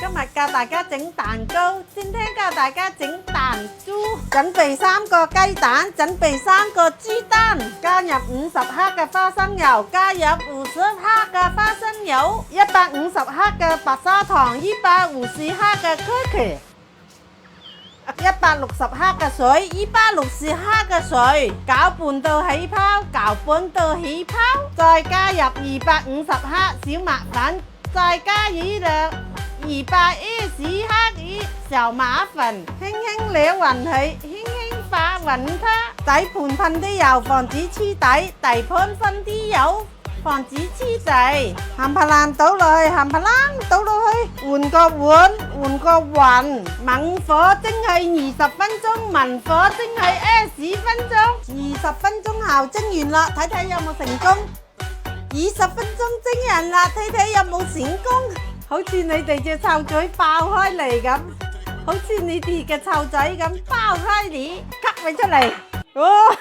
今日教大家整蛋糕，今天教大家整彈珠。準備3個雞蛋，準備3個豬蛋，加入50克嘅花生油，加入50克嘅花生油，150克嘅白砂糖，150克嘅 cookie。160克嘅水，160克嘅水，攪拌到起泡，攪拌到起泡，再加入250克小麥粉，再加入210克小馬粉，輕輕撩勻佢，輕輕發勻它。底盤噴啲油，防止黐底；地盤噴啲油，防止黐地。冚唪唥倒落去，冚唪唥倒落去，換個碗，換個雲，猛火蒸佢20分鐘，文火蒸佢20分鐘。20分鐘後蒸完啦，睇睇有冇成功。20分鐘蒸完啦，睇睇有冇成功。好似你哋隻臭嘴爆開嚟咁，好似你哋嘅臭仔咁爆開嚟，吸佢出嚟。哦，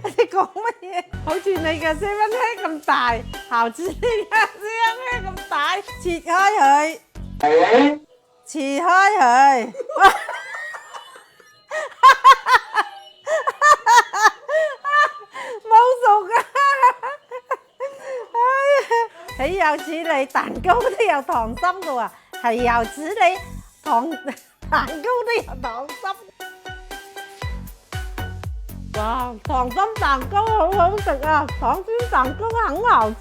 你講乜嘢？好似你嘅7蚊靴咁大，好似你嘅7蚊靴咁大，切開佢，切開佢。冇熟㗎。豈有此理，蛋糕都有糖心㗎喎，係有此理，蛋糕都有糖心。哇，糖心蛋糕好好食啊，糖心蛋糕很好吃。